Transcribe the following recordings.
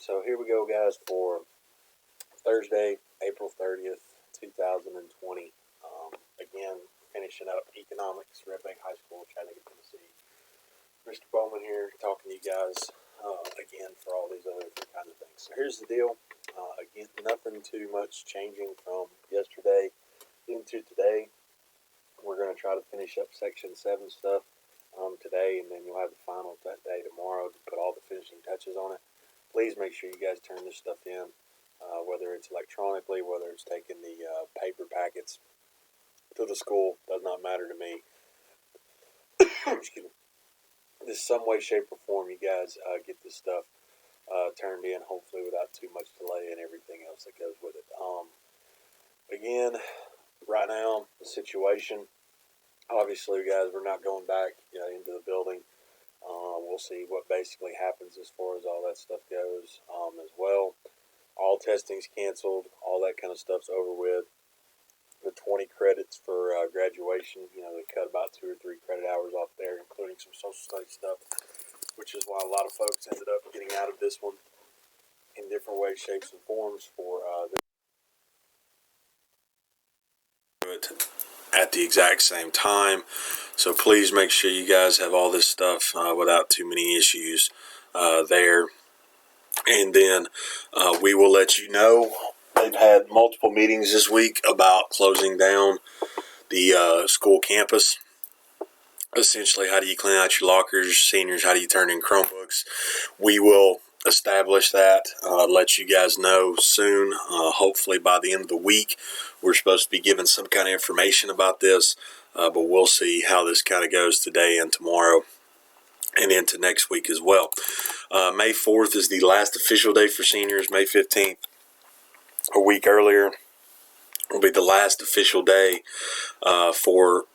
So here we go, guys, for Thursday, April 30th, 2020. Again, finishing up economics, Red Bank High School, Chattanooga, Tennessee. Mr. Bowman here, talking to you guys again for all these other kinds of things. So here's the deal. Again, nothing too much changing from yesterday into today. We're going to try to finish up Section 7 stuff today, and then you'll have the final that day tomorrow to put all the finishing touches on it. Please make sure you guys turn this stuff in, whether it's electronically, whether it's taking the paper packets to the school, does not matter to me. Excuse me. This some way, shape, or form, you guys get this stuff turned in, hopefully without too much delay and everything else that goes with it. Again, right now, the situation, obviously, guys, we're not going back into the building. We'll see what basically happens as far as all that stuff goes as well. All testing's canceled. All that kind of stuff's over with. The 20 credits for graduation, they cut about 2 or 3 credit hours off there, including some social studies stuff, which is why a lot of folks ended up getting out of this one in different ways, shapes, and forms for at the exact same time. So please make sure you guys have all this stuff without too many issues there. And then we will let you know. They've had multiple meetings this week about closing down the school campus. Essentially, how do you clean out your lockers? Seniors, how do you turn in Chromebooks? We will establish that, let you guys know soon. Hopefully by the end of the week, we're supposed to be giving some kind of information about this, but we'll see how this kind of goes today and tomorrow and into next week as well. May 4th is the last official day for seniors. May 15th, a week earlier, will be the last official day for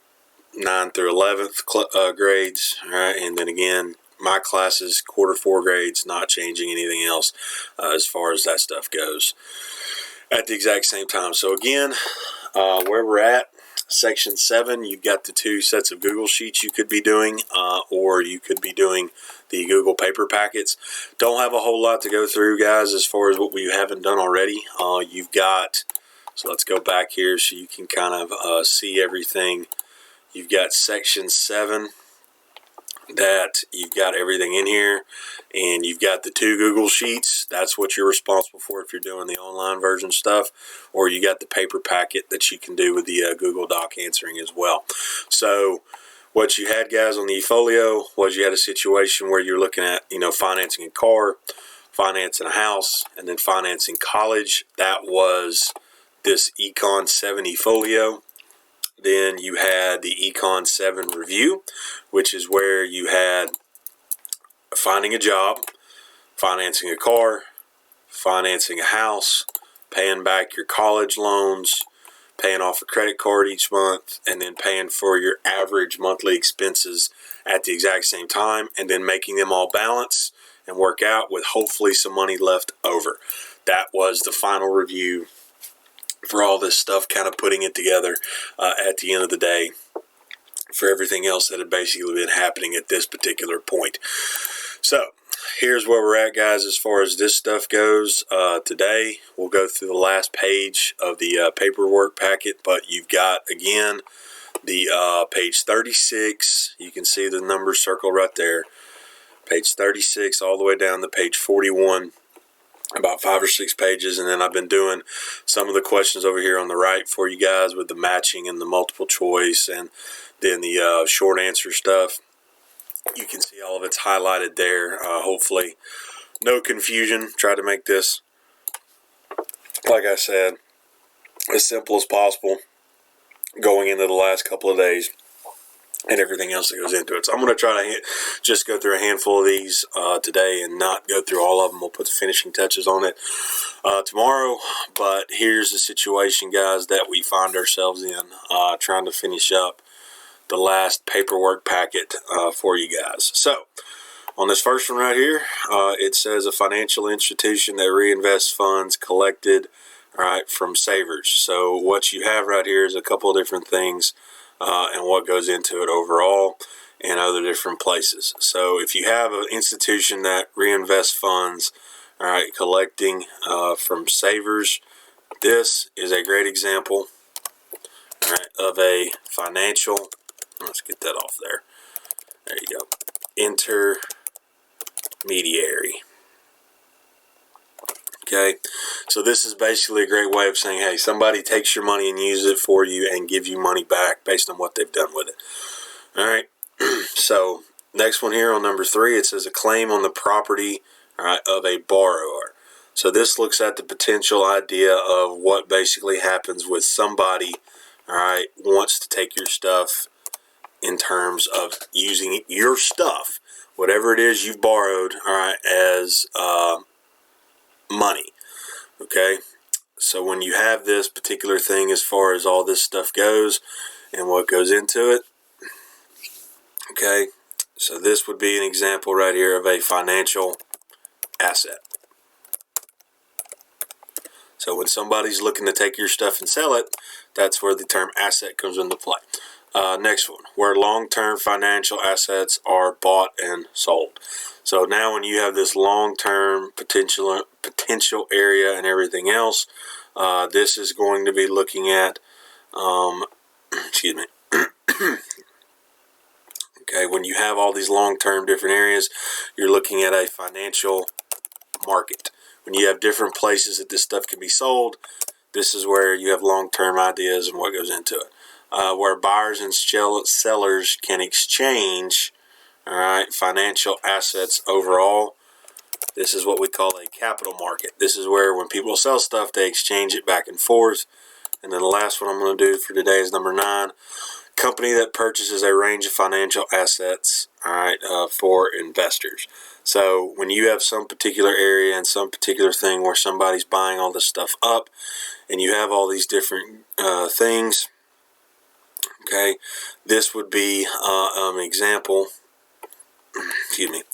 9th through 11th grades. All right, and then again, my classes, quarter 4 grades, not changing anything else as far as that stuff goes at the exact same time. So again, where we're at, Section 7, you've got the 2 sets of Google Sheets you could be doing, or you could be doing the Google paper packets. Don't have a whole lot to go through, guys, as far as what we haven't done already. You've got, so let's go back here so you can kind of see everything. You've got Section 7 that you've got everything in here, and you've got the 2 Google Sheets. That's what you're responsible for if you're doing the online version stuff, or you got the paper packet that you can do with the Google Doc answering as well. So what you had, guys, on the eFolio was you had a situation where you're looking at, financing a car, financing a house, and then financing college. That was this Econ 7 eFolio. Then you had the Econ 7 review, which is where you had finding a job, financing a car, financing a house, paying back your college loans, paying off a credit card each month, and then paying for your average monthly expenses at the exact same time, and then making them all balance and work out with hopefully some money left over. That was the final review for all this stuff, kind of putting it together at the end of the day for everything else that had basically been happening at this particular point. So here's where we're at, guys, as far as this stuff goes. Today we'll go through the last page of the paperwork packet, but you've got, again, the page 36. You can see the number circled right there. Page 36 all the way down to page 41. About 5 or 6 pages, and then I've been doing some of the questions over here on the right for you guys with the matching and the multiple choice, and then the short answer stuff. You can see all of it's highlighted there. Hopefully no confusion. Try to make this, like I said, as simple as possible going into the last couple of days and everything else that goes into it. So I'm going to try to just go through a handful of these today and not go through all of them. We'll put the finishing touches on it tomorrow. But here's the situation, guys, that we find ourselves in, trying to finish up the last paperwork packet for you guys. So on this first one right here, it says a financial institution that reinvests funds collected from savers. So what you have right here is a couple of different things and what goes into it overall and other different places. So if you have an institution that reinvests funds All right, collecting from savers. This is a great example, all right, of a financial, let's get that off there. There you go. Intermediary. Okay, so this is basically a great way of saying, hey, somebody takes your money and uses it for you and gives you money back based on what they've done with it. All right, so next one here on number 3, it says a claim on the property, all right, of a borrower. So this looks at the potential idea of what basically happens with somebody, all right, wants to take your stuff in terms of using your stuff, whatever it is you've borrowed, all right, as money. Okay, so when you have this particular thing as far as all this stuff goes and what goes into it, okay, so this would be an example right here of a financial asset. So when somebody's looking to take your stuff and sell it, that's where the term asset comes into play. Next one, where long-term financial assets are bought and sold. So now when you have this long-term potential area and everything else, this is going to be looking at, excuse me, okay, when you have all these long-term different areas, you're looking at a financial market. When you have different places that this stuff can be sold, this is where you have long-term ideas and what goes into it. Where buyers and sellers can exchange, all right, financial assets overall. This is what we call a capital market. This is where when people sell stuff, they exchange it back and forth. And then the last one I'm going to do for today is number 9. Company that purchases a range of financial assets, all right, for investors. So when you have some particular area and some particular thing where somebody's buying all this stuff up, and you have all these different things, okay, this would be an example, excuse me,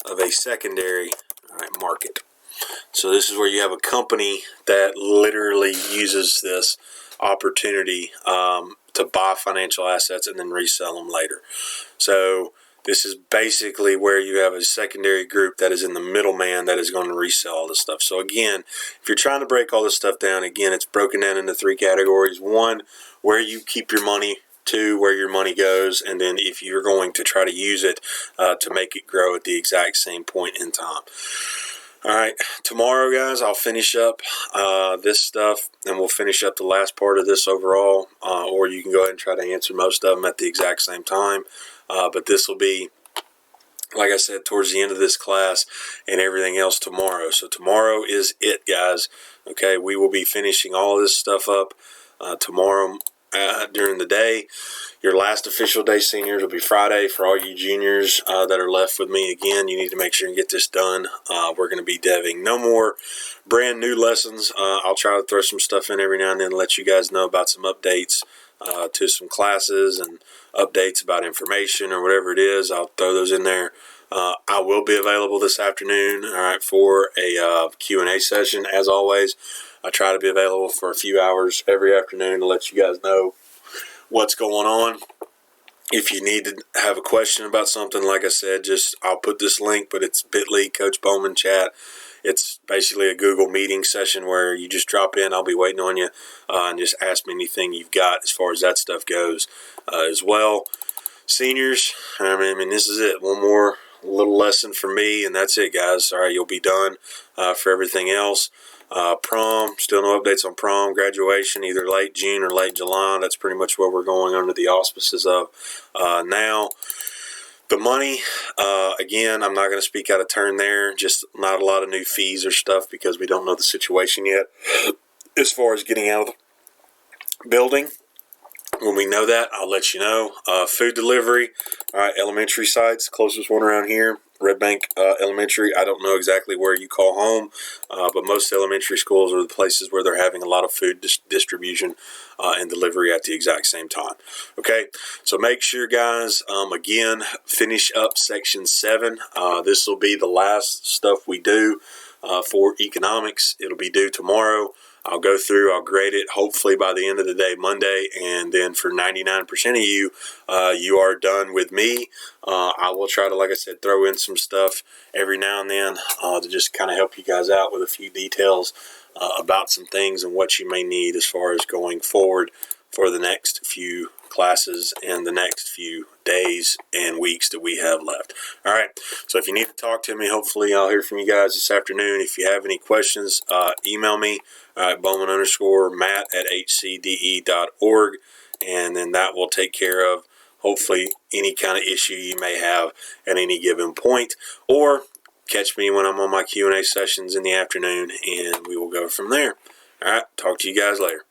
of a secondary, all right, market. So this is where you have a company that literally uses this opportunity to buy financial assets and then resell them later. So this is basically where you have a secondary group that is in the middleman that is going to resell all this stuff. So again, if you're trying to break all this stuff down, again, it's broken down into 3 categories. 1, where you keep your money. 2, where your money goes. And then if you're going to try to use it to make it grow at the exact same point in time. All right, tomorrow, guys, I'll finish up this stuff, and we'll finish up the last part of this overall, or you can go ahead and try to answer most of them at the exact same time. But this will be, like I said, towards the end of this class and everything else tomorrow. So tomorrow is it, guys. Okay, we will be finishing all this stuff up tomorrow during the day. Your last official day, seniors, will be Friday. For all you juniors that are left with me, again, you need to make sure and get this done. We're going to be deving no more brand new lessons. I'll try to throw some stuff in every now and then to let you guys know about some updates to some classes and updates about information or whatever it is. I'll throw those in there. I will be available this afternoon, all right, for a Q&A session. As always, I try to be available for a few hours every afternoon to let you guys know what's going on. If you need to have a question about something, like I said, I'll put this link, but it's bit.ly Coach Bowman chat. It's basically a Google meeting session where you just drop in. I'll be waiting on you and just ask me anything you've got as far as that stuff goes as well. Seniors, I mean, this is it. One more little lesson for me, and that's it, guys. All right, you'll be done for everything else. Prom, still no updates on prom. Graduation, either late June or late July. That's pretty much what we're going under the auspices of now. The money, again, I'm not going to speak out of turn there. Just not a lot of new fees or stuff because we don't know the situation yet as far as getting out of the building. When we know that, I'll let you know. Food delivery, all right, elementary sites, closest one around here, Red Bank Elementary. I don't know exactly where you call home, but most elementary schools are the places where they're having a lot of food distribution and delivery at the exact same time. Okay, so make sure, guys, again, finish up section 7. This will be the last stuff we do for economics. It'll be due tomorrow. I'll go through, I'll grade it hopefully by the end of the day, Monday, and then for 99% of you, you are done with me. I will try to, like I said, throw in some stuff every now and then to just kind of help you guys out with a few details about some things and what you may need as far as going forward for the next few classes and the next few days and weeks that we have left. All right, so if you need to talk to me, hopefully I'll hear from you guys this afternoon. If you have any questions, email me at Bowman_Matt@hcde.org, and then that will take care of hopefully any kind of issue you may have at any given point, or catch me when I'm on my Q&A sessions in the afternoon, and we will go from there. All right, talk to you guys later.